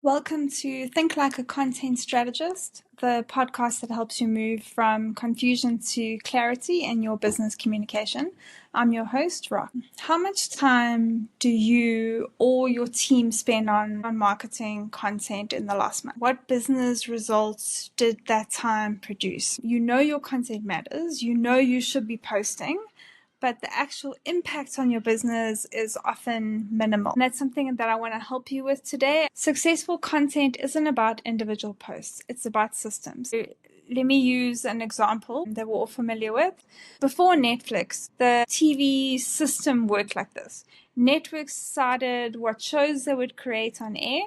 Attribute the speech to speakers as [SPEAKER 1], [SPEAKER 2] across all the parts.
[SPEAKER 1] Welcome to Think Like a Content Strategist, the podcast that helps you move from confusion to clarity in your business communication. I'm your host, Rock. How much time do you or your team spend on marketing content in the last month? What business results did that time produce? You know your content matters. You know you should be posting, but the actual impact on your business is often minimal. And that's something that I want to help you with today. Successful content isn't about individual posts, it's about systems. So let me use an example that we're all familiar with. Before Netflix, the TV system worked like this. Networks decided what shows they would create on air.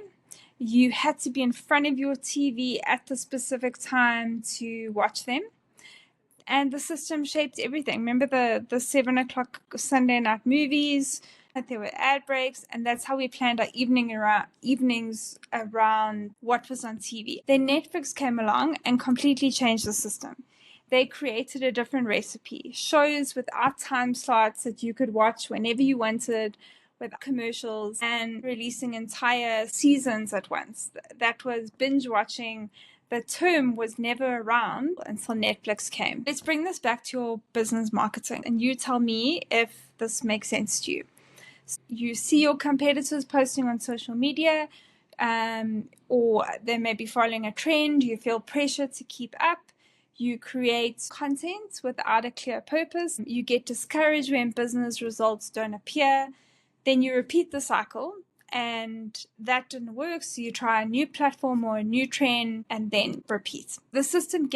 [SPEAKER 1] You had to be in front of your TV at the specific time to watch them. And the system shaped everything. Remember the 7 o'clock Sunday night movies? There were ad breaks, and that's how we planned our evenings around what was on TV. Then Netflix came along and completely changed the system. They created a different recipe, shows without time slots that you could watch whenever you wanted, with commercials, and releasing entire seasons at once. That was binge watching. The term was never around until Netflix came. Let's bring this back to your business marketing, and you tell me if this makes sense to you. You see your competitors posting on social media, or they may be following a trend. You feel pressure to keep up. You create content without a clear purpose. You get discouraged when business results don't appear. Then you repeat the cycle, and that didn't work, so you try a new platform or a new trend and then repeat. This system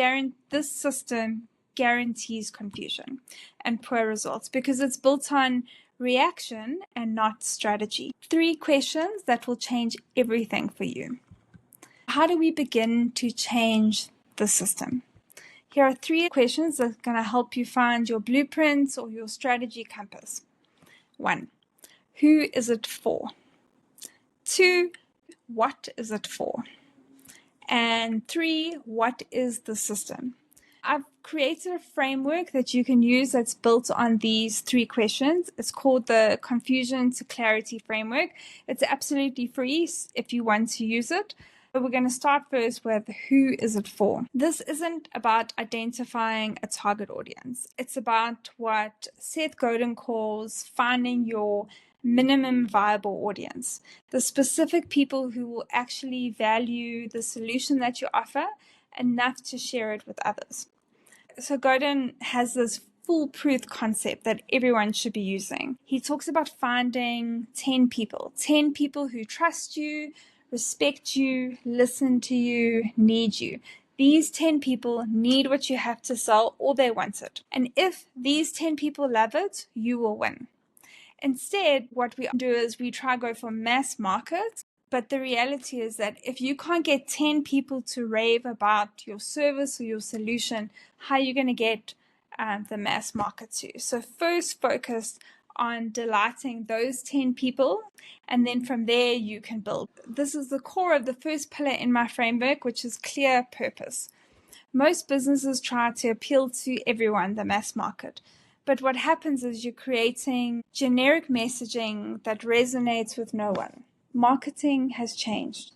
[SPEAKER 1] guarantees confusion and poor results because it's built on reaction and not strategy. 3 questions that will change everything for you. How do we begin to change the system? Here are 3 questions that are going to help you find your blueprint or your strategy compass. 1. Who is it for? 2, what is it for? And 3, what is the system? I've created a framework that you can use that's built on these 3 questions. It's called the Confusion to Clarity Framework. It's absolutely free if you want to use it. But we're going to start first with who is it for? This isn't about identifying a target audience. It's about what Seth Godin calls finding your minimum viable audience, the specific people who will actually value the solution that you offer enough to share it with others. So Godin has this foolproof concept that everyone should be using. He talks about finding 10 people who trust you, respect you, listen to you, need you. These 10 people need what you have to sell, or they want it. And if these 10 people love it, you will win. Instead, what we do is we try to go for mass market, but the reality is that if you can't get 10 people to rave about your service or your solution, how are you going to get the mass market to? So first focus on delighting those 10 people, and then from there you can build. This is the core of the first pillar in my framework, which is clear purpose. Most businesses try to appeal to everyone, the mass market. But what happens is you're creating generic messaging that resonates with no one. Marketing has changed.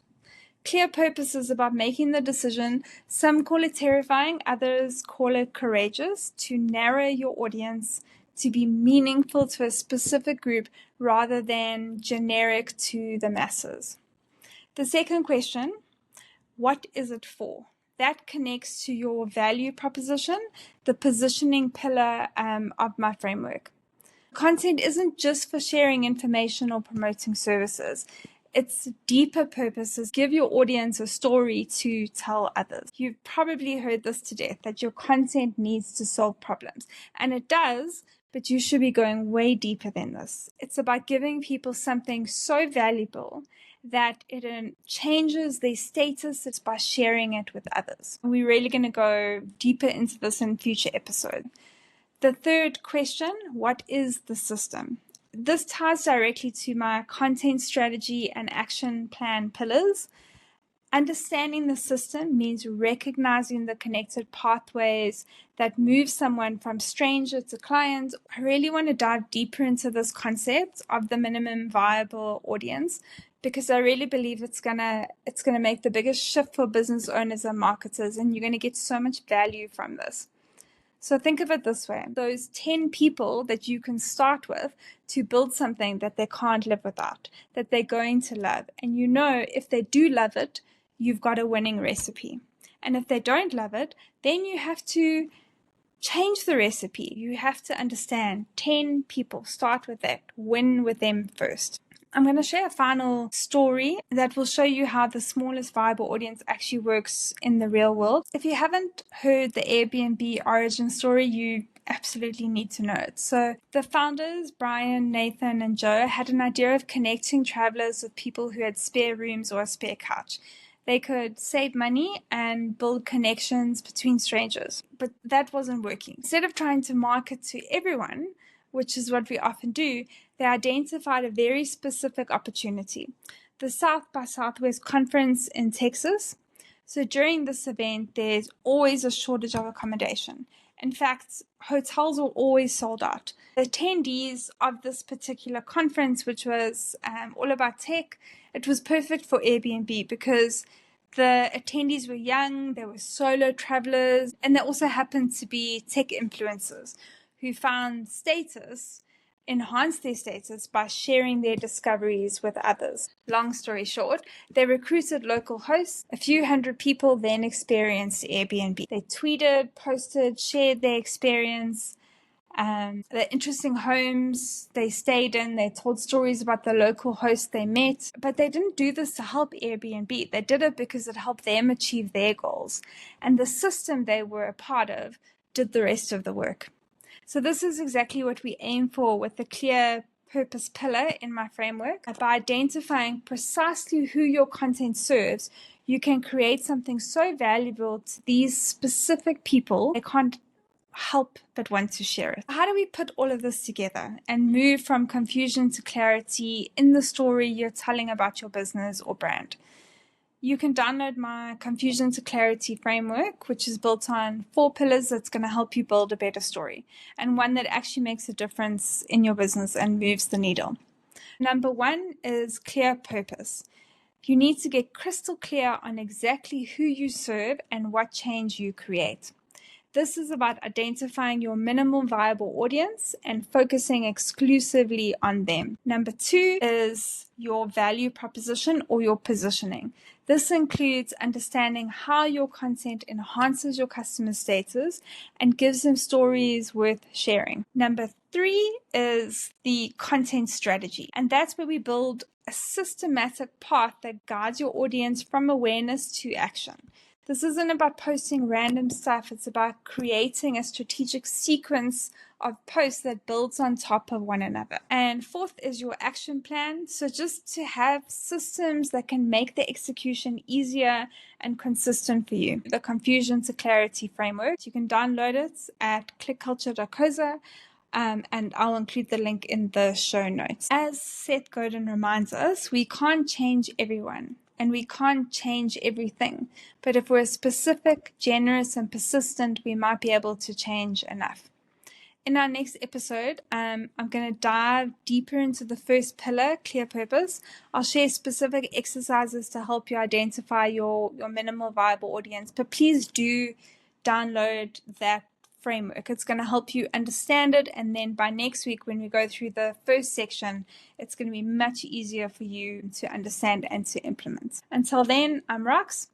[SPEAKER 1] Clear purpose is about making the decision, some call it terrifying, others call it courageous, to narrow your audience, to be meaningful to a specific group rather than generic to the masses. The second question, what is it for? That connects to your value proposition, the positioning pillar of my framework. Content isn't just for sharing information or promoting services. Its deeper purpose is give your audience a story to tell others. You've probably heard this to death, that your content needs to solve problems. And it does, but you should be going way deeper than this. It's about giving people something so valuable that it changes their status. It's by sharing it with others. We're really going to go deeper into this in future episodes. The third question, what is the system? This ties directly to my content strategy and action plan pillars. Understanding the system means recognizing the connected pathways that move someone from stranger to client. I really want to dive deeper into this concept of the minimum viable audience because I really believe it's gonna make the biggest shift for business owners and marketers, and you're gonna get so much value from this. So think of it this way. Those 10 people that you can start with to build something that they can't live without, that they're going to love. And you know, if they do love it, you've got a winning recipe. And if they don't love it, then you have to change the recipe. You have to understand 10 people, start with that, win with them first. I'm going to share a final story that will show you how the smallest viable audience actually works in the real world. If you haven't heard the Airbnb origin story, you absolutely need to know it. So the founders, Brian, Nathan, and Joe, had an idea of connecting travelers with people who had spare rooms or a spare couch. They could save money and build connections between strangers, but that wasn't working. Instead of trying to market to everyone, which is what we often do, they identified a very specific opportunity, the South by Southwest conference in Texas. So during this event, there's always a shortage of accommodation. In fact, hotels are always sold out. The attendees of this particular conference, which was all about tech, it was perfect for Airbnb because the attendees were young, they were solo travelers, and they also happened to be tech influencers who found enhance their status by sharing their discoveries with others. Long story short, they recruited local hosts. A few hundred people then experienced Airbnb. They tweeted, posted, shared their experience, the interesting homes they stayed in. They told stories about the local hosts they met. But they didn't do this to help Airbnb. They did it because it helped them achieve their goals. And the system they were a part of did the rest of the work. So this is exactly what we aim for with the clear purpose pillar in my framework. By identifying precisely who your content serves, you can create something so valuable to these specific people, they can't help but want to share it. How do we put all of this together and move from confusion to clarity in the story you're telling about your business or brand? You can download my Confusion to Clarity framework, which is built on 4 pillars that's going to help you build a better story, and one that actually makes a difference in your business and moves the needle. Number 1 is clear purpose. You need to get crystal clear on exactly who you serve and what change you create. This is about identifying your minimum viable audience and focusing exclusively on them. Number 2 is your value proposition or your positioning. This includes understanding how your content enhances your customer status and gives them stories worth sharing. Number 3 is the content strategy, and that's where we build a systematic path that guides your audience from awareness to action. This isn't about posting random stuff. It's about creating a strategic sequence of posts that builds on top of one another. And 4th is your action plan. So just to have systems that can make the execution easier and consistent for you. The Confusion to Clarity framework. You can download it at clickculture.coza. And I'll include the link in the show notes. As Seth Godin reminds us, we can't change everyone. And we can't change everything. But if we're specific, generous, and persistent, we might be able to change enough. In our next episode, I'm going to dive deeper into the first pillar, clear purpose. I'll share specific exercises to help you identify your minimal viable audience. But please do download that framework. It's going to help you understand it, and then by next week when we go through the first section, it's going to be much easier for you to understand and to implement. Until then, I'm Rox.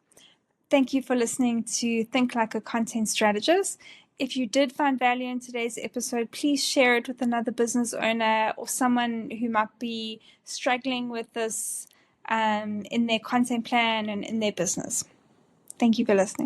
[SPEAKER 1] Thank you for listening to Think Like a Content Strategist. If you did find value in today's episode, please share it with another business owner or someone who might be struggling with this in their content plan and in their business. Thank you for listening.